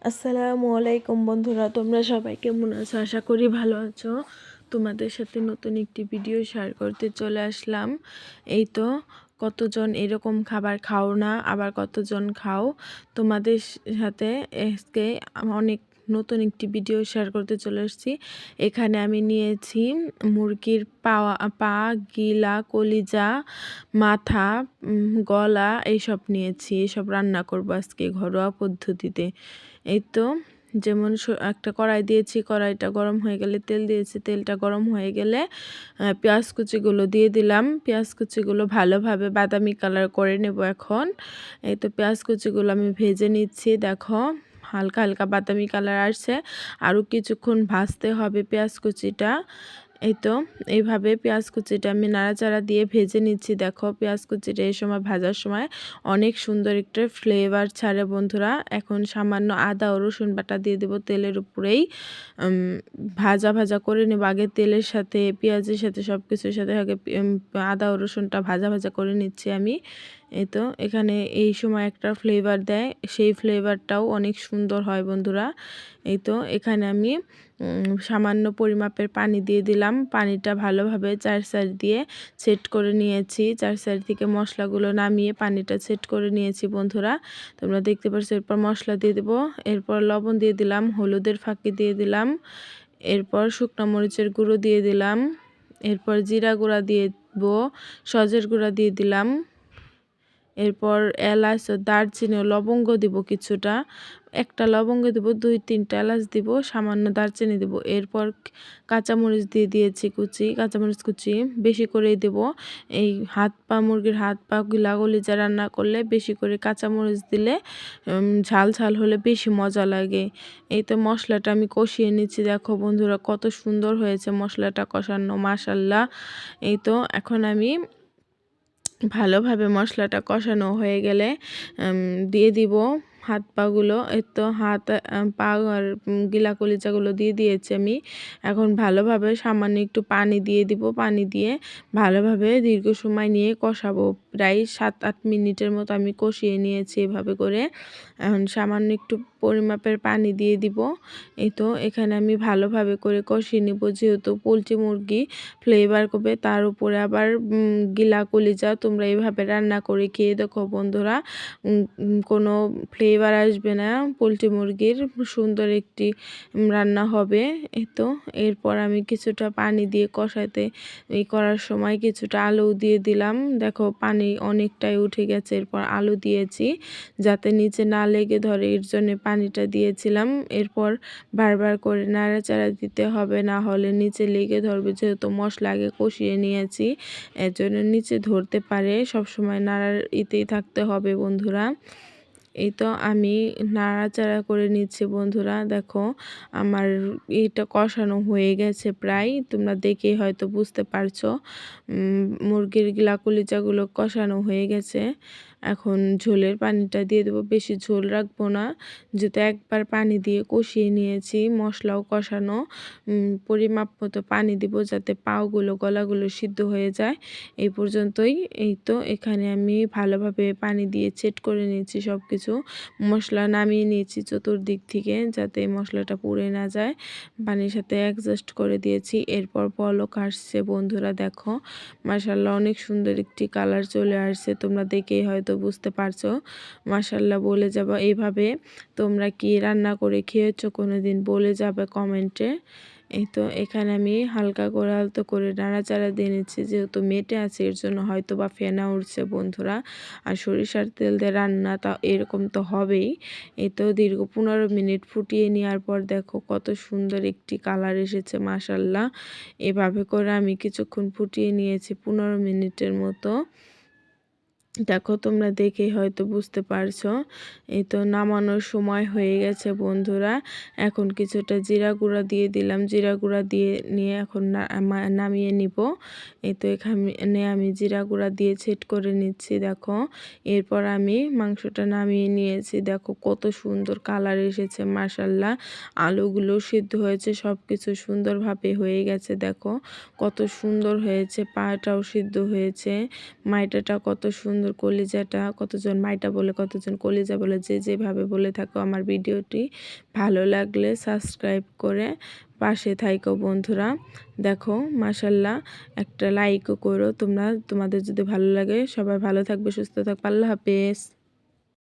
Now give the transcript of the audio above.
আসসালামু আলাইকুম বন্ধুরা, তোমরা সবাই কেমন আছো? আশা করি ভালো আছো। তোমাদের সাথে নতুন একটি ভিডিও শেয়ার করতে চলে আসলাম। এই তো, কতজন এরকম খাবার খাও না, আবার কতজন খাও। তোমাদের সাথে আজকে অনেক নতুন একটি ভিডিও শেয়ার করতে চলে এসেছি। এখানে আমি নিয়েছি মুরগির পা, গিলা, কলিজা, মাথা, গলা এইসব নিয়েছি। এসব রান্না করবো আজকে ঘরোয়া পদ্ধতিতে। এই তো, যেমন একটা কড়াই দিয়েছি, কড়াইটা গরম হয়ে গেলে তেল দিয়েছি, তেলটা গরম হয়ে গেলে পেঁয়াজ কুচিগুলো দিয়ে দিলাম। পেঁয়াজ কুচিগুলো ভালোভাবে বাদামি কালার করে নেব এখন। এই তো পেঁয়াজ কুচিগুলো আমি ভেজে নিচ্ছি, দেখো হালকা হালকা বাদামি কালার আসছে। আরও কিছুক্ষণ ভাজতে হবে পেঁয়াজ কুচিটা। এই তো, এইভাবে পেঁয়াজ কুচিটা আমি নাড়াচাড়া দিয়ে ভেজে নিচ্ছি। দেখো পেঁয়াজ কুচিটা এই সময় ভাজার সময় অনেক সুন্দর একটা ফ্লেভার ছাড়ে বন্ধুরা। এখন সামান্য আদা ও রসুন বাটা দিয়ে দেবো তেলের উপরেই। ভাজা ভাজা করে নেব আগে তেলের সাথে, পেঁয়াজের সাথে, সব কিছুর সাথে আগে আদা ও রসুনটা ভাজা ভাজা করে নিচ্ছি আমি। এই তো, এখানে এই সময় একটা ফ্লেভার দেয়, সেই ফ্লেভারটাও অনেক সুন্দর হয় বন্ধুরা। এই তো, এখানে আমি সামান্য পরিমাপের পানি দিয়ে দিলাম। পানিটা ভালোভাবে চার সাইড দিয়ে সেট করে নিয়েছি। চার সাইড থেকে মশলাগুলো নামিয়ে পানিটা সেট করে নিয়েছি বন্ধুরা, তোমরা দেখতে পাচ্ছ। এরপর মশলা দিয়ে দেবো, এরপর লবণ দিয়ে দিলাম, হলুদের ফাঁকি দিয়ে দিলাম, এরপর শুকনো মরিচের গুঁড়ো দিয়ে দিলাম, এরপর জিরা গুঁড়া দিয়ে দেবো, সজের গুঁড়া দিয়ে দিলাম, এরপর এলাচ ও দারচিনি ও লবঙ্গ দিব কিছুটা। একটা লবঙ্গ দিব, 2-3টা এলাচ দিব, সামান্য দারচিনি দিব। এরপর কাঁচামরিচ দিয়ে দিয়েছি কুচি, কাঁচামরিচ কুচি বেশি করেই দেব। এই মুরগির হাত পা কলিজা রান্না করলে বেশি করে কাঁচামরিচ দিলে ঝাল ঝাল হলে বেশি মজা লাগে। এই তো মশলাটা আমি কষিয়ে নিচ্ছি, দেখো বন্ধুরা কত সুন্দর হয়েছে মশলাটা কষানো, মাশাল্লাহ। এই তো, এখন আমি ভালোভাবে মশলাটা কষানো হয়ে গেলে দিয়ে দিব হাত পাগুলো। এই তো পা আর গিলা কলিজাগুলো দিয়ে দিয়েছি আমি। এখন ভালোভাবে সামান্য একটু পানি দিয়ে দিব, পানি দিয়ে ভালোভাবে দীর্ঘ সময় নিয়ে কষাবো। প্রায় 7-8 মিনিটের মতো আমি কষিয়ে নিয়েছি এভাবে করে। এখন সামান্য একটু পরিমাপের পানি দিয়ে দিব। এই তো, এখানে আমি ভালোভাবে করে কষিয়ে নিব, যেহেতু পোলট্রি মুরগি ফ্লেভার করবে, তার উপরে আবার গিলা কলিজা। তোমরা এইভাবে রান্না করে খেয়ে দেখো বন্ধুরা, কোনো ফ্লেভার আসবে না, পোলট্রি মুরগির সুন্দর একটি রান্না হবে। এই তো, এরপর আমি কিছুটা পানি দিয়ে কষাতে করার সময় কিছুটা আলু দিয়ে দিলাম। দেখো পানি অনেকটাই উঠে গেছে, এরপর আলু দিয়েছি যাতে নিচে না লেগে ধরে, এর জন্য পানিটা দিয়েছিলাম। এরপর বারবার করে নাড়াচাড়া দিতে হবে, না হলে নিচে লেগে ধরবে, যেহেতু মশলা আগে কষিয়ে নিয়েছি এর জন্য নিচে ধরতে পারে। সবসময় ইতেই থাকতে হবে বন্ধুরা। এই তো, আমি নাড়াচাড়া করে নিচ্ছি বন্ধুরা। দেখো আমার এটা কষানো হয়ে গেছে প্রায়, তোমরা দেখেই হয়তো বুঝতে পারছো মুরগির গিলা কলিজাগুলো কষানো হয়ে গেছে। এখন ঝোলের পানিটা দিয়ে দেবো, বেশি ঝোল রাখবো না, যেহেতু একবার পানি দিয়ে কষিয়ে নিয়েছি, মশলাও কষানো। পরিমাপ মতো পানি দিব যাতে পাগুলো গলাগুলো সিদ্ধ হয়ে যায়। এই পর্যন্তই। এই তো, এখানে আমি ভালোভাবে পানি দিয়ে সেট করে নিয়েছি সব কিছু। মশলা নামিয়ে নিয়েছি চতুর্দিক থেকে যাতে মশলাটা পুড়ে না যায়, পানির সাথে অ্যাডজাস্ট করে দিয়েছি। এরপর পলক আসছে বন্ধুরা, দেখো মাশাল্লাহ অনেক সুন্দর একটি কালার চলে আসছে, তোমরা দেখেই হয়তো বুঝতে পারছো। মাশাল্লাহ বলে যাবো। এইভাবে তোমরা কি রান্না করে খেয়েছো কোনোদিন বলে যাবে কমেন্টে। এই তো, এখানে আমি হালকা করে আলতো করে নাড়াচাড়া দিয়ে নিচ্ছি, যেহেতু মেটে আছে এর জন্য হয়তো বা ফেনা উঠছে বন্ধুরা। আর সরিষার তেল দিয়ে রান্না তা এরকম তো হবেই। এই তো, দীর্ঘ 15 মিনিট ফুটিয়ে নেওয়ার পর দেখো কত সুন্দর একটি কালার এসেছে মাশাল্লাহ। এভাবে করে আমি কিছুক্ষণ ফুটিয়ে নিয়েছি 15 মিনিটের মতো। দেখো তোমরা দেখেই হয়তো বুঝতে পারছো। এই তো, নামানোর সময় হয়ে গেছে বন্ধুরা। এখন কিছুটা জিরা গুঁড়া দিয়ে দিলাম, জিরা গুঁড়া দিয়ে নিয়ে এখন নামিয়ে নিব। এই তো, এখানে আমি জিরা গুঁড়া দিয়ে সেট করে নিচ্ছি। দেখো এরপর আমি মাংসটা নামিয়ে নিয়েছি, দেখো কত সুন্দর কালার এসেছে মাশাল্লাহ। আলুগুলো সিদ্ধ হয়েছে, সব কিছু সুন্দরভাবে হয়ে গেছে। দেখো কত সুন্দর হয়েছে, পাটাও সিদ্ধ হয়েছে, মাইটাটা কত সুন্দর সুন্দর কলিজাটা, কতজন মাইটা বলে, কতজন কলিজা বলে, যে যেভাবে বলে থাকো। আমার ভিডিওটি ভালো লাগলে সাবস্ক্রাইব করে পাশে থাইকো বন্ধুরা। দেখো মাশাল্লাহ, একটা লাইকও করো তোমরা, তোমাদের যদি ভালো লাগে। সবাই ভালো থাকবে, সুস্থ থাকবে। আল্লাহ হাফেজ।